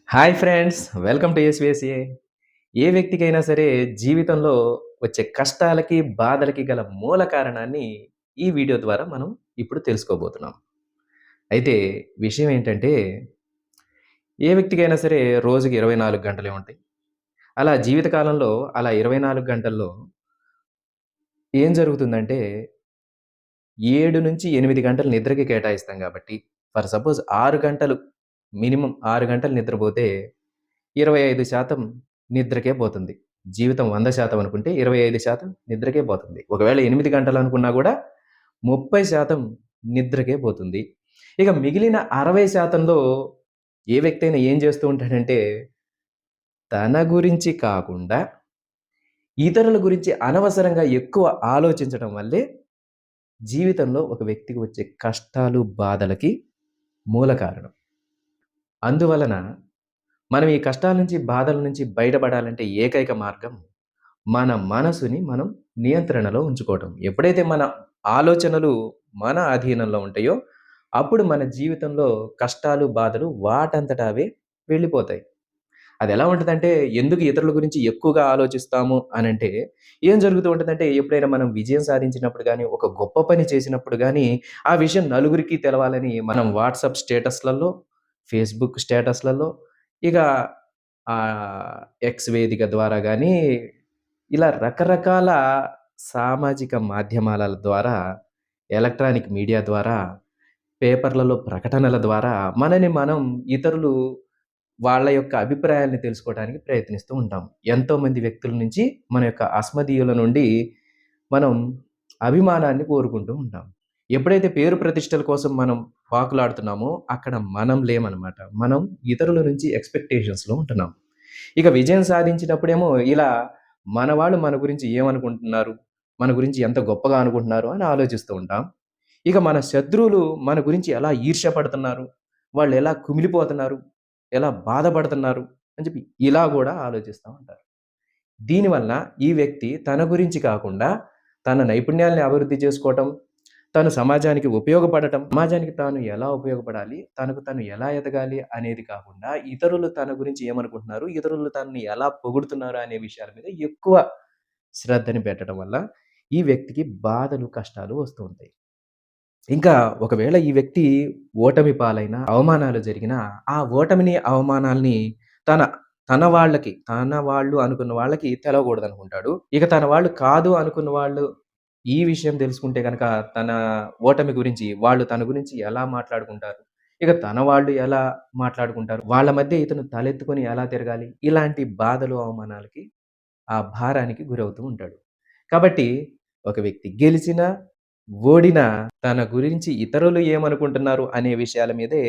Hi friends! Welcome to SVSA. ఏ వ్యక్తికైనా సరే జీవితంలో వచ్చే కష్టాలకి, బాధలకి గల మూల కారణాన్ని ఈ వీడియో ద్వారా మనం ఇప్పుడు తెలుసుకోబోతున్నాం. అయితే విషయం ఏంటంటే, ఏ వ్యక్తికైనా సరే రోజుకి 24 గంటలే ఉంటాయి. అలా జీవిత కాలంలో అలా 24 గంటల్లో ఏం జరుగుతుందంటే 7-8 గంటలు నిద్రకి కేటాయిస్తాం గాబట్టి, ఫర్ సపోజ్ 6 గంటలు మినిమమ్ 6 గంటలు నిద్రపోతే 25% నిద్రకే పోతుంది. జీవితం 100% అనుకుంటే 25% నిద్రకే పోతుంది. ఒకవేళ 8 గంటలనుకున్నా గూడా 30% నిద్రకే పోతుంది. ఇక మిగిలిన 60%లో ఏ వ్యక్తి అయినా ఏం చేస్తూ ఉంటాడంటే, తన గురించి కాకుండా ఇతరుల గురించి అనవసరంగా ఎక్కువ ఆలోచించడం వల్లే జీవితంలో ఒక వ్యక్తికి వచ్చే కష్టాలు, బాధలకి మూల కారణం. అందువలన మనం ఈ కష్టాల నుంచి, బాధల నుంచి బయటపడాలంటే ఏకైక మార్గం మన మనసుని మనం నియంత్రణలో ఉంచుకోవటం. ఎప్పుడైతే మన ఆలోచనలు మన అధీనంలో ఉంటాయో, అప్పుడు మన జీవితంలో కష్టాలు, బాధలు వాటంతట అవే వెళ్ళిపోతాయి. అదెలా ఉంటదంటే, ఎందుకు ఇతరుల గురించి ఎక్కువగా ఆలోచిస్తాము అనంటే, ఏం జరుగుతూ ఉంటదంటే, ఎప్పుడైనా మనం విజయం సాధించినప్పుడు గానీ, ఒక గొప్ప పని చేసినప్పుడు గానీ, ఆ విషయం నలుగురికి తెలవాలని మనం వాట్సాప్ స్టేటస్‌లలో, ఫేస్‌బుక్ స్టేటస్‌లలో, ఇక ఎక్స్ వేదిక ద్వారా గానీ, ఇలా రకరకాల సామాజిక మాధ్యమాల ద్వారా, ఎలక్ట్రానిక్ మీడియా ద్వారా, పేపర్‌లలో ప్రకటనల ద్వారా మనని మనం ఇతరులు వాళ్ళ యొక్క అభిప్రాయాల్ని తెలుసుకోవడానికి ప్రయత్నిస్తూ ఉంటాం. ఎంతోమంది వ్యక్తుల నుంచి మన యొక్క అస్మదీయుల నుండి మనం అభిమానాన్ని కోరుకుంటూ ఉంటాం. ఎప్పుడైతే పేరు ప్రతిష్టల కోసం మనం పాకులాడుతున్నామో అక్కడ మనం లేమనమాట. మనం ఇతరుల నుంచి ఎక్స్‌పెక్టేషన్స్‌లో ఉంటున్నాం. ఇక విజయం సాధించినప్పుడేమో ఇలా మన వాళ్ళు మన గురించి ఏమనుకుంటున్నారు? మన గురించి ఎంత గొప్పగా అనుకుంటున్నారు అని ఆలోచిస్తూ ఉంటాం. ఇక మన శత్రువులు మన గురించి ఎలా ఈర్ష్య పడుతున్నారు? వాళ్ళెలా కుమిలిపోతున్నారు? ఎలా బాధపడుతున్నారు? అని చెప్పి ఇలా గూడా ఆలోచిస్తా ఉంటారు. దీనివల్ల ఈ వ్యక్తి తన గురించి కాకుండా తన నైపుణ్యాల్ని అభివృద్ధి చేసుకోవటం, తను సమాజానికి ఉపయోగపడటం, సమాజానికి తాను ఎలా ఉపయోగపడాలి, తనకు తను ఎలా ఎదగాలి అనేది కాకుండా ఇతరులు తన గురించి ఏమనుకుంటున్నారు, ఇతరులు తనని ఎలా పొగుడుతున్నారు అనే విషయాల మీద ఎక్కువ శ్రద్ధని పెట్టడం వల్ల ఈ వ్యక్తికి బాధలు, కష్టాలు వస్తూ ఉంటాయి. ఇంకా ఒకవేళ ఈ వ్యక్తి ఓటమి పాలైనా, అవమానాలు జరిగినా, ఆ ఓటమిని, అవమానాల్ని తన తన వాళ్ళకి, తన వాళ్ళు అనుకున్న వాళ్ళకి తెలవకూడదనుకుంటాడు. ఇక తన వాళ్ళు కాదు అనుకున్న వాళ్ళు ఈ విషయం తెలుసుకుంటే గనక తన ఓటమి గురించి, వాళ్ళు తన గురించి ఎలా మాట్లాడుకుంటారు, ఇక తన వాళ్ళు ఎలా మాట్లాడుకుంటారు, వాళ్ళ మధ్య ఇతను తలెత్తుకొని ఎలా తిరగాలి, ఇలాంటి బాధలు, అవమానాలకి ఆ భారానికి గురవుతూ ఉంటాడు. కాబట్టి ఒక వ్యక్తి గెలిచినా, ఓడినా తన గురించి ఇతరులు ఏమనుకుంటున్నారు అనే విషయాల మీదే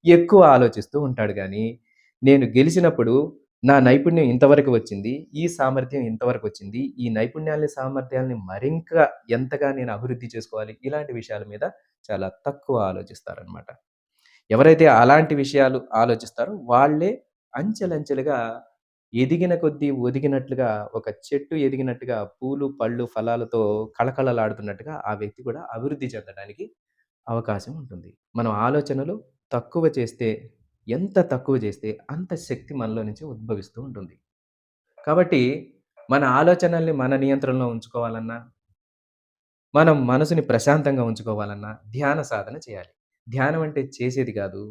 ఎక్కువ ఆలోచిస్తూ ఉంటాడు గానీ, నేను గెలిచినప్పుడు నా నైపుణ్యం ఇంతవరకు వచ్చింది. ఈ సామర్థ్యం ఇంతవరకొచ్చింది. ఈ నైపుణ్యాల్ని, సామర్థ్యాల్ని మరింకా ఎంతగా నేను అభివృద్ధి చేసుకోవాలి, ఇలాంటి విషయాల మీద చాలా తక్కువ ఆలోచిస్తారనమాట. ఎవరైతే అలాంటి విషయాలు ఆలోచిస్తారో వాళ్ళే అంచెలంచెలుగా ఎదిగిన కొద్దీ ఒదిగినట్లుగా ఒక చెట్టు ఎదిగినట్టుగా పూలు, పళ్ళు, ఫలాలతో కళకళలాడుతున్నట్టుగా ఆ వ్యక్తి కూడా అభివృద్ధి చెందడానికి అవకాశం ఉంటుంది. మనం ఆలోచనలు తక్కువ చేస్తే ఎంత తక్కువ చేస్తే అంత శక్తి మనలో నుంచి ఉద్భవిస్తూ ఉంటుంది. కాబట్టి మన ఆలోచనల్ని మన నియంత్రణలో ఉంచుకోవాలన్నా, మనం మనసుని ప్రశాంతంగా ఉంచుకోవాలన్నా ధ్యాన సాధన చేయాలి. ధ్యానం అంటే చేసేది కాదు.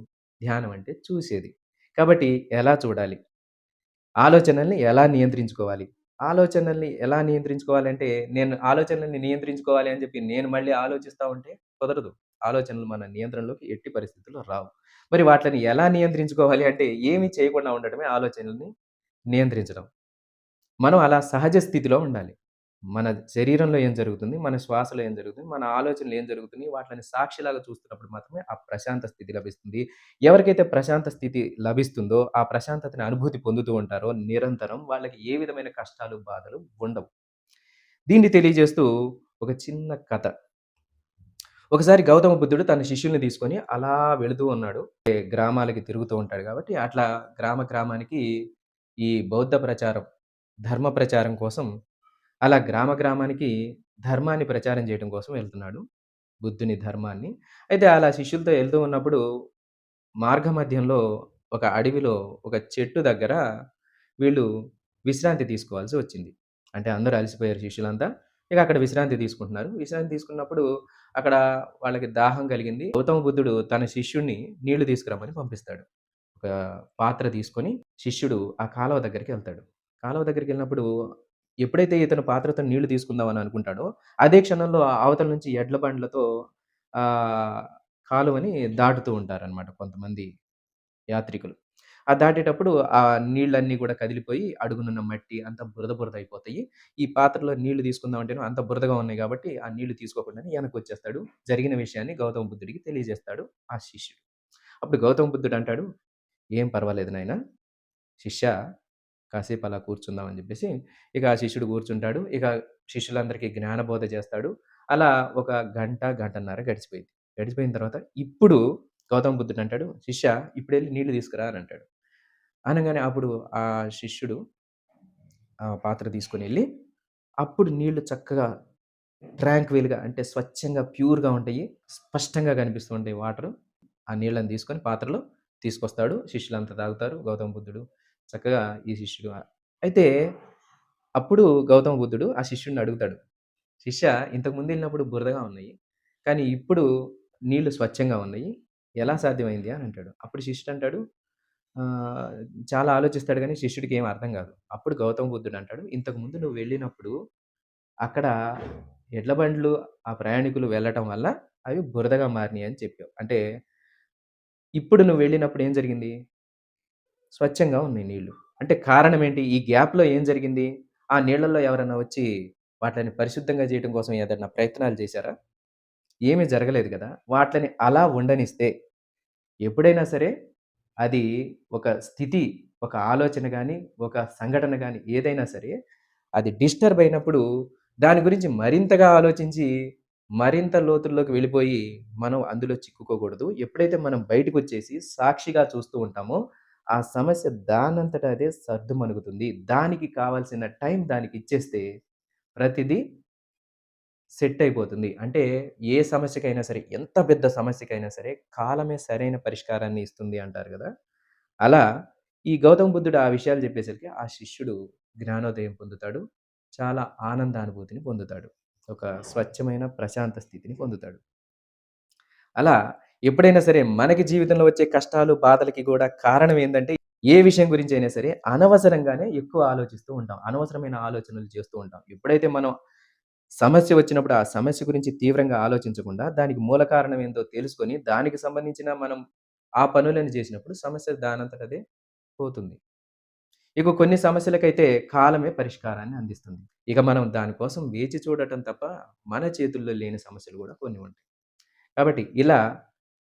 ధ్యానం అంటే చూసేది. కాబట్టి ఎలా చూడాలి? ఆలోచనల్ని ఎలా నియంత్రించుకోవాలి? ఆలోచనల్ని ఎలా నియంత్రించుకోవాలంటే, నేను ఆలోచనల్ని నియంత్రించుకోవాలి అని చెప్పి నేను మళ్ళీ ఆలోచిస్తా ఉంటే కుదరదు. ఆలోచనలు మన నియంత్రణలోకి ఎట్టి పరిస్థితుల్లో రావు. మరి వాటిని ఎలా నియంత్రించుకోవాలి అంటే, ఏమి చేయకుండా ఉండటమే ఆలోచనల్ని నియంత్రించడం. మనం అలా సహజ స్థితిలో ఉండాలి. మన శరీరంలో ఏం జరుగుతుంది? మన శ్వాసలో ఏం జరుగుతుంది? మన ఆలోచనలు ఏం జరుగుతున్నాయి? వాటిని సాక్షిలాగా చూస్తున్నప్పుడు మాత్రమే ఆ ప్రశాంత స్థితి లభిస్తుంది. ఎవరికైతే ప్రశాంత స్థితి లభిస్తుందో, ఆ ప్రశాంతతని అనుభూతి పొందుతూ ఉంటారో నిరంతరం వాళ్ళకి ఏ విధమైన కష్టాలు, బాధలు ఉండవు. దీన్ని తెలియజేస్తూ ఒక చిన్న కథ. ఒకసారి గౌతమ బుద్ధుడు తన శిష్యుల్ని తీసుకొని అలా వెళుతూ ఉన్నాడు. గ్రామాలకి తిరుగుతూ ఉంటాడు కాబట్టి, అట్లా గ్రామానికి ఈ బౌద్ధ ప్రచారం, ధర్మ ప్రచారం కోసం అలా గ్రామానికి ధర్మాన్ని ప్రచారం చేయడం కోసం వెళ్తున్నాడు. బుద్ధుని ధర్మాన్ని. అయితే అలా శిష్యులతో ఎళ్తూ ఉన్నప్పుడు మార్గ మధ్యంలో ఒక అడవిలో ఒక చెట్టు దగ్గర వీళ్ళు విశ్రాంతి తీసుకోవాల్సి వచ్చింది. అంటే అందరూ అలసిపోయారు శిష్యులంతా. ఇక అక్కడ విశ్రాంతి తీసుకుంటున్నారు. విశ్రాంతి తీసుకున్నప్పుడు అక్కడ వాళ్ళకి దాహం కలిగింది. గౌతమ బుద్ధుడు తన శిష్యుడిని నీళ్లు తీసుకురమ్మని పంపిస్తాడు. ఒక పాత్ర తీసుకొని శిష్యుడు ఆ కాలువ దగ్గరికెళ్తాడు. కాలువ దగ్గరికెళ్ళినప్పుడు ఎప్పుడైతే ఇతను పాత్రతో నీళ్లు తీసుకుందాం అని అనుకుంటాడో, అదే క్షణంలో అవతల నుంచి ఎడ్ల బండ్లతో ఆహ్, కాలువని దాటుతూ ఉంటారనమాట కొంతమంది యాత్రికులు. ఆ దాటేటప్పుడు ఆ నీళ్ళన్నీ గూడా కదిలిపోయి అడుగునున్న మట్టి అంతా బురద బురద అయిపోతాయి. ఈ పాత్రలో నీళ్లు తీసుకుందాం అంటేను అంత బురదగా ఉన్నాయి గాబట్టి, ఆ నీళ్లు తీసుకోకుండానే ఎనక్కొచ్చేస్తాడు. జరిగిన విషయాన్ని గౌతమ బుద్ధుడికి తెలియజేస్తాడు ఆ శిష్యుడు. అప్పుడు గౌతమ బుద్ధుడు అంటాడు, "ఏం పర్వాలేదు నాయనా, శిష్యా కాసేపు అలా కూర్చుందాం" అని జెప్పేసి, ఇక ఆ శిష్యుడు కూర్చుంటాడు. ఇక శిష్యులందరికీ జ్ఞానబోధ చేస్తాడు. అలా ఒక గంట, గంటన్నర గడిచిపోయింది. గడిచిపోయిన తర్వాత ఇప్పుడు గౌతమ బుద్ధుడు అంటాడు, "శిష్యా ఇప్పుడెళ్లి నీళ్లు తీసుకురా" అని అంటాడు. అనగానే అప్పుడు ఆ శిష్యుడు ఆ పాత్ర తీసుకొనెళ్ళి, అప్పుడు నీళ్లు చక్కగా ట్రాంక్విల్‌గా అంటే స్వచ్ఛంగా, ప్యూర్‌గా ఉంటాయి. స్పష్టంగా కనిపిస్తూ ఉంటాయి వాటరు. ఆ నీళ్ళని తీసుకొని పాత్రలో తీసుకొస్తాడు. శిష్యులంతా తాగుతారు. గౌతమ బుద్ధుడు చక్కగా ఈ శిష్యుడు అయితే అప్పుడు గౌతమ బుద్ధుడు ఆ శిష్యుడిని అడుగుతాడు. "శిష్య ఇంతకు ముందెళ్ళినప్పుడు బురదగా ఉన్నాయి. కానీ ఇప్పుడు నీళ్లు స్వచ్ఛంగా ఉన్నాయి. ఎలా సాధ్యమైంది?" అని అంటాడు. అప్పుడు శిష్యుడు అంటాడు ఆహ్, చాలా ఆలోచిస్తాడు గానీ శిష్యుడికి ఏమి అర్థం కాదు. అప్పుడు గౌతమ బుద్ధుడు అంటాడు, "ఇంతకుముందు నువ్వు వెళ్ళినప్పుడు అక్కడ ఎడ్ల బండ్లు ఆ ప్రయాణికులు వెళ్ళటం వల్ల అవి బురదగా మారినియి అని చెప్పావు. అంటే ఇప్పుడు నువ్వు వెళ్ళినప్పుడు ఏం జరిగింది? స్వచ్ఛంగా ఉన్నాయి నీళ్ళు. అంటే కారణం ఏంటి? ఈ గ్యాప్‌లో ఏం జరిగింది? ఆ నీళ్ళల్లో ఎవరన్నా వచ్చి వాటిని పరిశుద్ధంగా చేయటం కోసం ఏదన్నా ప్రయత్నాలు చేశారా? ఏమీ జరగలేదు గదా! వాటిని అలా ఉండనిస్తే ఎప్పుడైనా సరే అది ఒక స్థితి, ఒక ఆలోచన గాని, ఒక సంఘటన గాని ఏదైనా సరే అది డిస్టర్బ్ అయినప్పుడు దాని గురించి మరింతగా ఆలోచించి, మరింత లోతుల్లోకి వెళ్ళిపోయి మనం అందులో చిక్కుకోకూడదు. ఎప్పుడైతే మనం బయటకొచ్చేసి సాక్షిగా చూస్తూ ఉంటామో, ఆ సమస్య దానంతట అదే సద్దుమణుగుతుంది. దానికి కావాల్సిన టైం దానికిచ్చేస్తే ప్రతిదీ సెట్ అయిపోతుంది. అంటే ఏ సమస్యకైనా సరే, ఎంత పెద్ద సమస్యకైనా సరే, కాలమే సరైన పరిష్కారాన్ని ఇస్తుంది అంటారు గదా! అలా ఈ గౌతమ బుద్ధుడు ఆ విషయాలు చెప్పేసరికి ఆ శిష్యుడు జ్ఞానోదయం పొందుతాడు. చాలా ఆనందానుభూతిని పొందుతాడు. ఒక స్వచ్ఛమైన ప్రశాంత స్థితిని పొందుతాడు. అలా ఎప్పుడైనా సరే మనకి జీవితంలో వచ్చే కష్టాలు, బాధలకి గూడా కారణం ఏందంటే, ఏ విషయం గురించైనా సరే అనవసరంగానే ఎక్కువ ఆలోచిస్తూ ఉంటాం. అనవసరమైన ఆలోచనలు చేస్తూ ఉంటాం. ఎప్పుడైతే మనం సమస్య వచ్చినప్పుడు ఆ సమస్య గురించి తీవ్రంగా ఆలోచించకుండా, దానికి మూల కారణం ఏందో తెలుసుకొని, దానికి సంబంధించిన మనం ఆ పనులను చేసినప్పుడు సమస్య దానంతట అదే పోతుంది. ఇక కొన్ని సమస్యలకైతే కాలమే పరిష్కారాన్ని అందిస్తుంది. ఇక మనం దాని కోసం వేచి చూడటం తప్ప మన చేతుల్లో లేని సమస్యలు గూడా కొన్ని ఉంటాయి. కాబట్టి ఇలా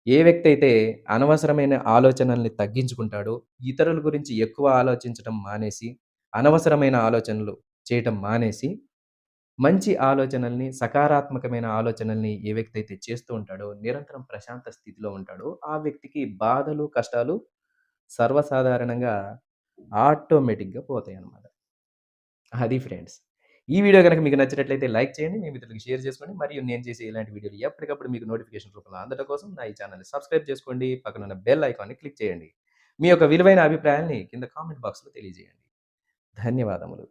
ఏ వ్యక్తి అయితే అనవసరమైన ఆలోచనల్ని తగ్గించుకుంటాడో, ఇతరుల గురించి ఎక్కువ ఆలోచించటం మానేసి, అనవసరమైన ఆలోచనలు చేయటం మానేసి, మంచి ఆలోచనల్ని, సకారాత్మకమైన ఆలోచనల్ని ఏ వ్యక్తి అయితే చేస్తూ ఉంటాడో, నిరంతరం ప్రశాంత స్థితిలో ఉంటాడో, ఆ వ్యక్తికి బాధలు, కష్టాలు సర్వసాధారణంగా ఆటోమేటిక్‌గా పోతాయన్నమాట. అది ఫ్రెండ్స్. ఈ వీడియో గనక మీకు నచ్చినట్లయితే లైక్ చేయండి. మీ మిత్రులకి షేర్ చేసుకోండి. మరియు నేను చేసే ఇలాంటి వీడియోలు ఎప్పటికప్పుడు మీకు నోటిఫికేషన్ రూపంలో అందడం కోసం నా ఈ ఛానెల్‌ని సబ్స్క్రైబ్ చేసుకోండి. పక్కనున్న బెల్ ఐకాన్‌ని క్లిక్ చేయండి. మీ యొక్క విలువైన అభిప్రాయాల్ని కింద కామెంట్ బాక్స్‌లో తెలియజేయండి. ధన్యవాదములు.